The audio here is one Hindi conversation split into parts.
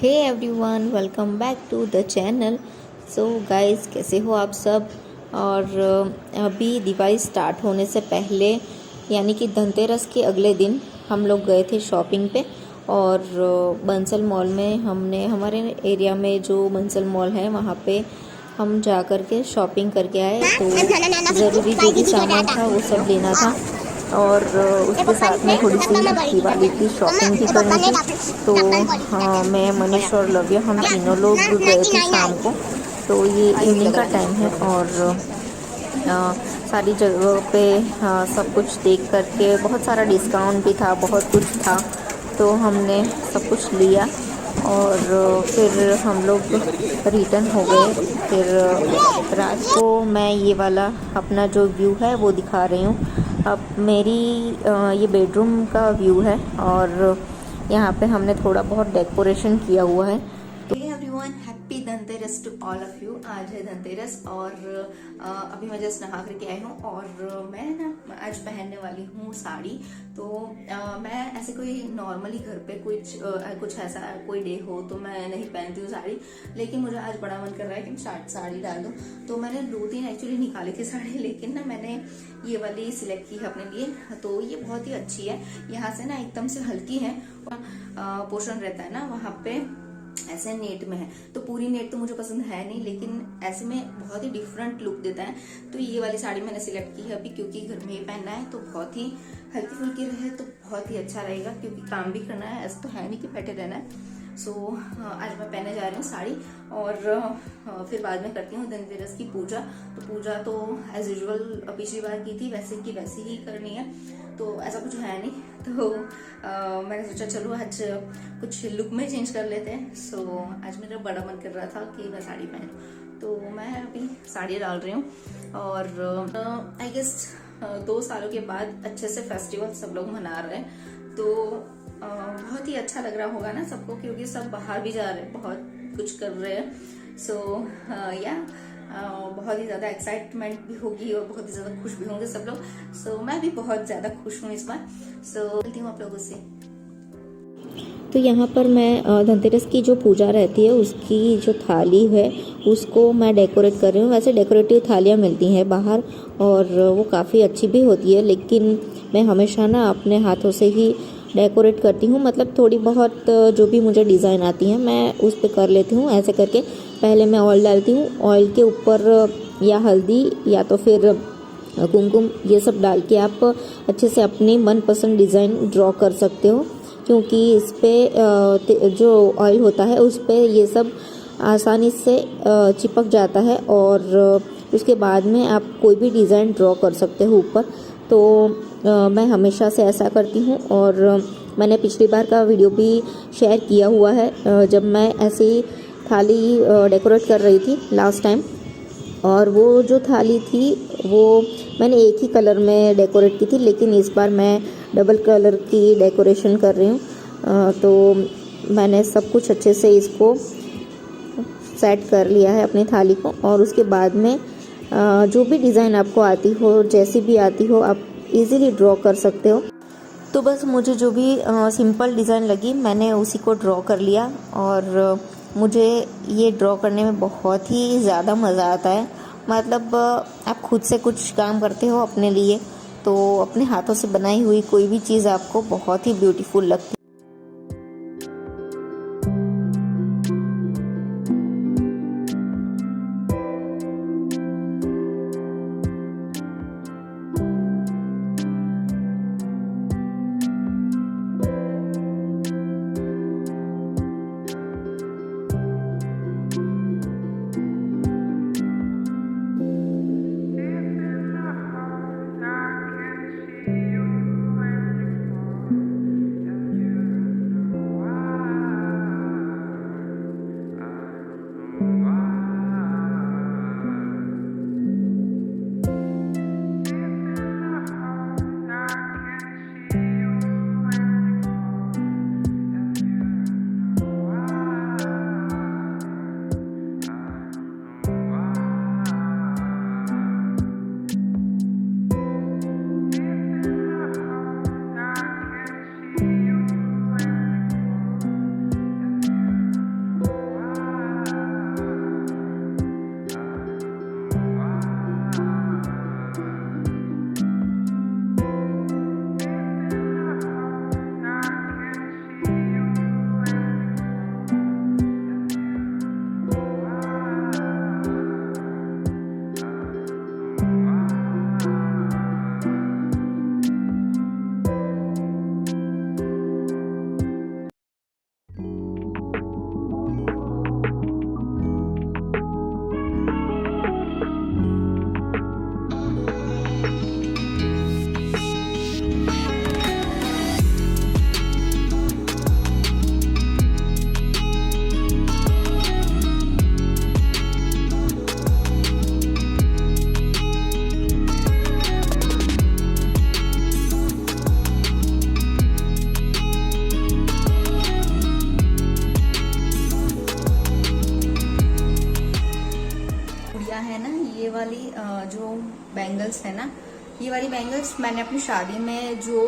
Hey everyone, welcome back to the channel. So guys, कैसे हो आप सब। और अभी दिवाली स्टार्ट होने से पहले यानी कि धनतेरस के अगले दिन हम लोग गए थे शॉपिंग पे। और बंसल मॉल में हमने हमारे एरिया में जो बंसल मॉल है वहाँ पे हम जा कर के शॉपिंग करके आए। तो ज़रूरी जो भी सामान था वो सब लेना था और उसके साथ में थोड़ी सी दिवाली की शॉपिंग भी करनी थी। तो मैं, मनीष और लव्य हम तीनों लोग गए थे शाम को। तो ये इवनिंग का टाइम है और सारी जगह पे सब कुछ देख करके बहुत सारा डिस्काउंट भी था, बहुत कुछ था। तो हमने सब कुछ लिया और फिर हम लोग रिटर्न हो गए। फिर रात को मैं ये वाला अपना जो व्यू है वो दिखा रही हूँ। अब मेरी ये बेडरूम का व्यू है और यहाँ पे हमने थोड़ा बहुत डेकोरेशन किया हुआ है। तो everyone, happy Dhanteras to all of you. आज है धनतेरस और अभी मैं जस्ट नहा करके आई हूँ और मैं ना आज पहनने वाली हूँ साड़ी। तो मैं ऐसे कोई नॉर्मली घर पे कुछ ऐसा कोई डे हो तो मैं नहीं पहनती हूँ साड़ी, लेकिन मुझे आज बड़ा मन कर रहा है कि मैं साड़ी डाल दूँ। तो मैंने 2-3 एक्चुअली निकाली थी साड़ी, लेकिन ना मैंने ये वाली सिलेक्ट की है अपने लिए। तो ये बहुत ही अच्छी है, यहाँ से ना एकदम से हल्की है। पोर्शन रहता है ना वहाँ पे ऐसे नेट में है, तो पूरी नेट तो मुझे पसंद है नहीं, लेकिन ऐसे में बहुत ही डिफरेंट लुक देता है। तो ये वाली साड़ी मैंने सिलेक्ट की है अभी, क्योंकि घर में ही पहनना है तो बहुत ही हल्की फुल्की रहे तो बहुत ही अच्छा रहेगा, क्योंकि काम भी करना है, ऐसा तो है नहीं कि बैठे रहना है। सो आज मैं पहने जा रही हूँ साड़ी और फिर बाद में करती हूँ धनतेरस की पूजा। तो पूजा तो एज यूजुअल पिछली बार की थी वैसे की वैसी ही करनी है, तो ऐसा कुछ है नहीं। तो मैंने सोचा चलो आज कुछ लुक में चेंज कर लेते हैं। सो आज मेरा बड़ा मन कर रहा था कि मैं साड़ी पहनूं, तो मैं अभी साड़ी डाल रही हूँ। और आई गेस 2 सालों के बाद अच्छे से फेस्टिवल सब लोग मना रहे हैं, तो बहुत ही अच्छा लग रहा होगा ना सबको, क्योंकि सब बाहर भी जा रहे हैं, बहुत कुछ कर रहे हैं। सो या बहुत ही ज्यादा एक्साइटमेंट भी होगी और बहुत ही ज्यादा खुश भी होंगे सब लोग। सो मैं भी बहुत ज्यादा खुश हूँ इस बार। सो मिलती हूँ आप लोगों से। तो यहाँ पर मैं धनतेरस की जो पूजा रहती है उसकी जो थाली है उसको मैं डेकोरेट कर रही हूँ। वैसे डेकोरेटिव थालियाँ मिलती हैं बाहर और वो काफ़ी अच्छी भी होती है, लेकिन मैं हमेशा ना अपने हाथों से ही डेकोरेट करती हूँ। मतलब थोड़ी बहुत जो भी मुझे डिज़ाइन आती है मैं उस पर कर लेती हूँ। ऐसे करके पहले मैं ऑयल डालती हूँ, ऑयल के ऊपर या हल्दी या तो फिर कुमकुम ये सब डाल के आप अच्छे से अपनी मनपसंद डिज़ाइन ड्रॉ कर सकते हो, क्योंकि इस पे जो ऑयल होता है उस पे ये सब आसानी से चिपक जाता है और उसके बाद में आप कोई भी डिज़ाइन ड्रॉ कर सकते हो ऊपर। तो मैं हमेशा से ऐसा करती हूँ और मैंने पिछली बार का वीडियो भी शेयर किया हुआ है जब मैं ऐसी थाली डेकोरेट कर रही थी लास्ट टाइम। और वो जो थाली थी वो मैंने एक ही कलर में डेकोरेट की थी, लेकिन इस बार मैं डबल कलर की डेकोरेशन कर रही हूँ। तो मैंने सब कुछ अच्छे से इसको सेट कर लिया है अपनी थाली को, और उसके बाद में जो भी डिज़ाइन आपको आती हो, जैसी भी आती हो, आप इजीली ड्रॉ कर सकते हो। तो बस मुझे जो भी सिंपल डिज़ाइन लगी मैंने उसी को ड्रॉ कर लिया और मुझे ये ड्रॉ करने में बहुत ही ज़्यादा मज़ा आता है। मतलब आप खुद से कुछ काम करते हो अपने लिए, तो अपने हाथों से बनाई हुई कोई भी चीज़ आपको बहुत ही ब्यूटीफुल लगती है। वाली जो बैंगल्स है ना, ये वाली बैंगल्स मैंने अपनी शादी में जो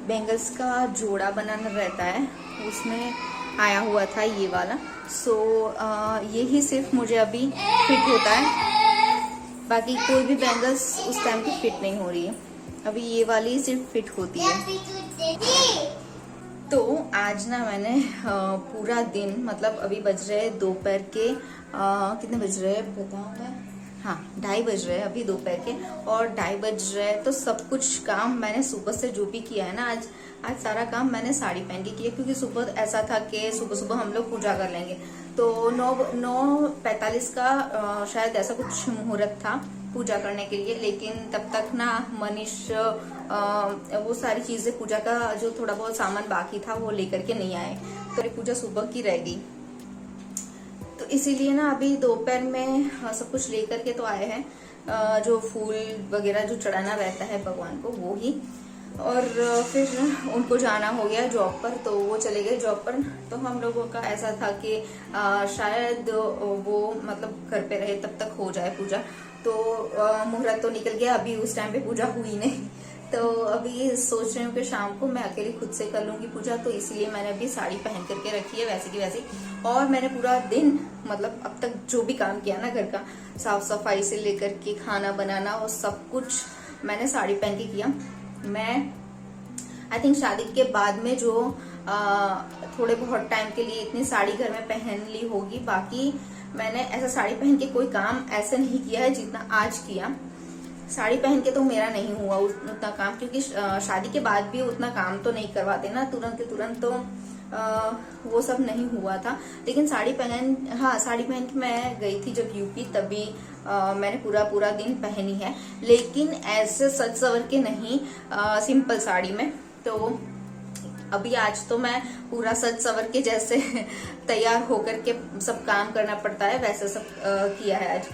बैंगल्स का जोड़ा बनाना रहता है उसमें आया हुआ था ये वाला। सो ये ही सिर्फ मुझे अभी फिट होता है, बाकी कोई भी बैंगल्स उस टाइम की फिट नहीं हो रही है, अभी ये वाली सिर्फ फिट होती है। तो आज ना मैंने पूरा दिन, मतलब अभी बज रहे दोपहर के कितने बज रहे हैं बताऊं मैं, हाँ 2:30 बज रहे हैं अभी दोपहर के, और 2:30 बज रहे हैं। तो सब कुछ काम मैंने सुबह से जो भी किया है ना, आज सारा काम मैंने साड़ी पहन के किया, क्योंकि सुबह ऐसा था कि सुबह सुबह हम लोग पूजा कर लेंगे। तो 9:45 का शायद ऐसा कुछ मुहूर्त था पूजा करने के लिए, लेकिन तब तक ना मनीष वो सारी चीजें, पूजा का जो थोड़ा बहुत सामान बाकी था वो लेकर के नहीं आए, तो पूजा सुबह की रह गई। तो इसीलिए ना अभी दोपहर में सब कुछ लेकर के तो आए हैं, जो फूल वगैरह जो चढ़ाना रहता है भगवान को वो ही, और फिर उनको जाना हो गया जॉब पर, तो वो चले गए जॉब पर। तो हम लोगों का ऐसा था कि शायद वो मतलब घर पे रहे तब तक हो जाए पूजा। तो मुहूर्त तो निकल गया, अभी उस टाइम पे पूजा हुई नहीं। तो अभी सोच रही हूँ कि शाम को मैं अकेली खुद से कर लूंगी पूजा, तो इसलिए मैंने अभी साड़ी पहन करके रखी है वैसे की वैसी। और मैंने पूरा दिन, मतलब अब तक जो भी काम किया ना घर का, साफ सफाई से लेकर के खाना बनाना, और सब कुछ मैंने साड़ी पहन के किया। मैं आई थिंक शादी के बाद में जो थोड़े बहुत टाइम के लिए इतनी साड़ी घर में पहन ली होगी, बाकी मैंने ऐसा साड़ी पहन के कोई काम ऐसे नहीं किया है जितना आज किया। साड़ी पहन के तो मेरा नहीं हुआ उतना काम, क्योंकि शादी के बाद भी उतना काम तो नहीं करवाते ना तुरंत के तुरंत, तो वो सब नहीं हुआ था। लेकिन साड़ी पहन के मैं गई थी जब यूपी, तभी मैंने पूरा दिन पहनी है, लेकिन ऐसे सज सवर के नहीं, सिंपल साड़ी में। तो अभी आज तो मैं पूरा सज सवर के जैसे तैयार होकर के सब काम करना पड़ता है, वैसे सब किया है आज।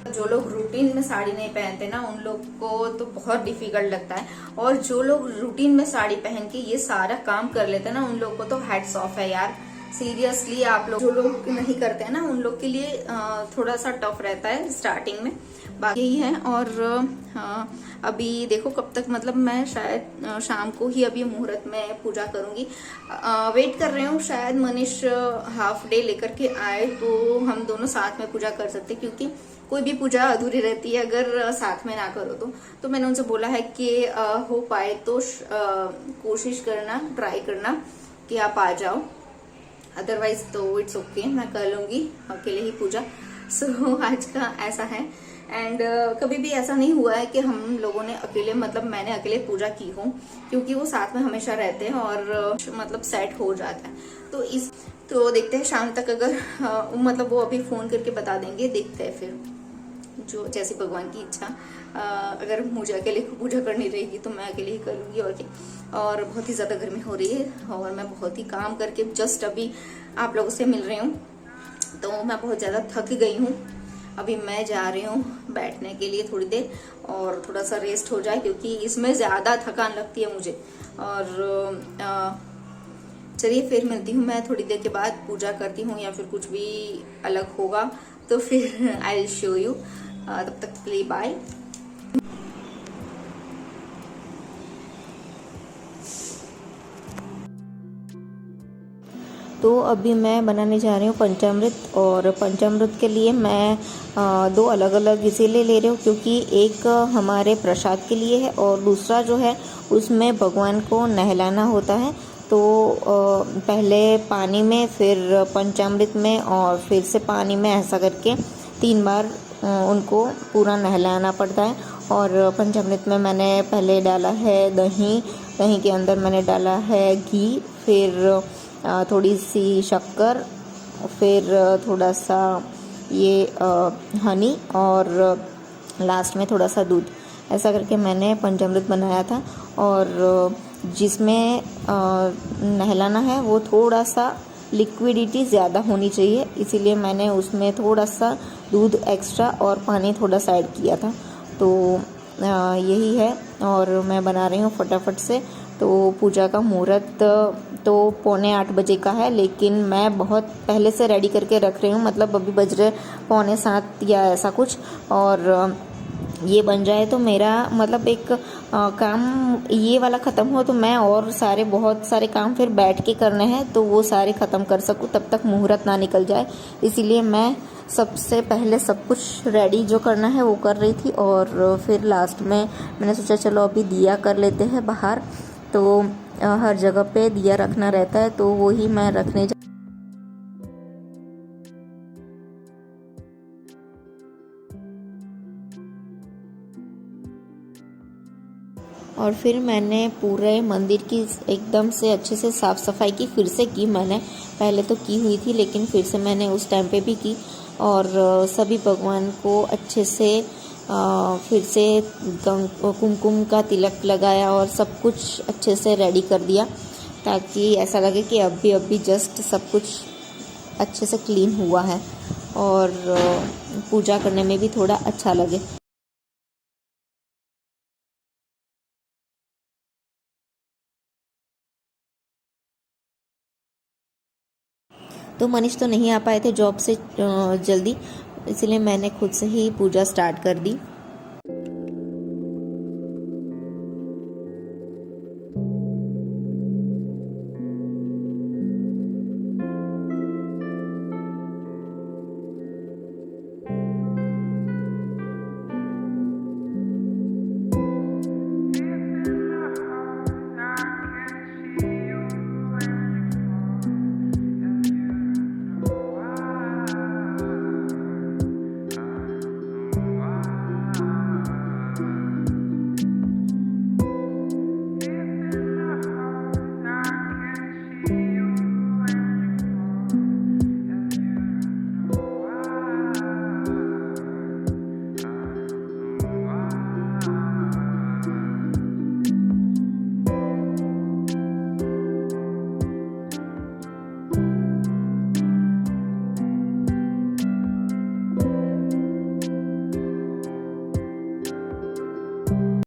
जो लोग रूटीन में साड़ी नहीं पहनते ना, उन लोग को तो बहुत डिफिकल्ट लगता है, और जो लोग रूटीन में साड़ी पहन के ये सारा काम कर लेते हैं ना, उन लोग को तो हैट्स ऑफ है यार, सीरियसली। आप लोग जो लोग नहीं करते हैं ना, उन लोग के लिए थोड़ा सा टफ रहता है स्टार्टिंग में, बाकी यही है। और अभी देखो कब तक, मतलब मैं शायद शाम को ही अभी मुहूर्त में पूजा करूंगी। वेट कर रही हूँ, शायद मनीष हाफ डे लेकर के आए तो हम दोनों साथ में पूजा कर सकते, क्योंकि कोई भी पूजा अधूरी रहती है अगर साथ में ना करो तो मैंने उनसे बोला है कि हो पाए तो कोशिश करना, ट्राई करना कि आप आ जाओ, अदरवाइज तो इट्स ओके, मैं कर लूंगी अकेले ही पूजा। सो आज का ऐसा है। एंड कभी भी ऐसा नहीं हुआ है कि हम लोगों ने अकेले, मतलब मैंने अकेले पूजा की हो, क्योंकि वो साथ में हमेशा रहते हैं और मतलब सेट हो जाता है। तो देखते हैं शाम तक, अगर मतलब वो अभी फोन करके बता देंगे, देखते हैं फिर जो जैसी भगवान की इच्छा। अगर मुझे अकेले पूजा करनी रहेगी तो मैं अकेले ही कर लूंगी, और क्या। और बहुत ही ज्यादा गर्मी हो रही है, और मैं बहुत ही काम करके जस्ट अभी आप लोगों से मिल रही हूँ, तो मैं बहुत ज्यादा थक गई हूँ। अभी मैं जा रही हूँ बैठने के लिए थोड़ी देर, और थोड़ा सा रेस्ट हो जाए, क्योंकि इसमें ज्यादा थकान लगती है मुझे। और चलिए फिर मिलती हूँ मैं थोड़ी देर के बाद, पूजा करती हूँ या फिर कुछ भी अलग होगा तो फिर आई विल शो यू। तब तक के लिए बाय। तो अभी मैं बनाने जा रही हूँ पंचामृत, और पंचामृत के लिए मैं 2 अलग अलग इसीलिए ले रही हूँ क्योंकि एक हमारे प्रसाद के लिए है, और दूसरा जो है उसमें भगवान को नहलाना होता है। तो पहले पानी में, फिर पंचामृत में, और फिर से पानी में, ऐसा करके 3 बार उनको पूरा नहलाना पड़ता है। और पंचामृत में मैंने पहले डाला है दही, दही के अंदर मैंने डाला है घी, फिर थोड़ी सी शक्कर, फिर थोड़ा सा ये हनी, और लास्ट में थोड़ा सा दूध। ऐसा करके मैंने पंचामृत बनाया था। और जिसमें नहलाना है वो थोड़ा सा लिक्विडिटी ज़्यादा होनी चाहिए, इसीलिए मैंने उसमें थोड़ा सा दूध एक्स्ट्रा और पानी थोड़ा सा ऐड किया था। तो यही है, और मैं बना रही हूँ फटाफट से। तो पूजा का मुहूर्त तो 7:45 का है, लेकिन मैं बहुत पहले से रेडी करके रख रही हूँ। मतलब अभी बज रहे 6:45 या ऐसा कुछ, और ये बन जाए तो मेरा मतलब एक काम ये वाला ख़त्म हो तो मैं और सारे बहुत सारे काम फिर बैठ के करने हैं तो वो सारे ख़त्म कर सकूँ, तब तक मुहूर्त ना निकल जाए। इसीलिए मैं सबसे पहले सब कुछ रेडी जो करना है वो कर रही थी, और फिर लास्ट में मैंने सोचा चलो अभी दिया कर लेते हैं बाहर। तो हर जगह पे दिया रखना रहता है, तो वही मैं रखने और फिर मैंने पूरे मंदिर की एकदम से अच्छे से साफ़ सफाई की, फिर से की। मैंने पहले तो की हुई थी, लेकिन फिर से मैंने उस टाइम पे भी की, और सभी भगवान को अच्छे से फिर से कुमकुम का तिलक लगाया और सब कुछ अच्छे से रेडी कर दिया, ताकि ऐसा लगे कि अभी जस्ट सब कुछ अच्छे से क्लीन हुआ है और पूजा करने में भी थोड़ा अच्छा लगे। तो मनीष तो नहीं आ पाए थे जॉब से जल्दी, इसलिए मैंने खुद से ही पूजा स्टार्ट कर दी।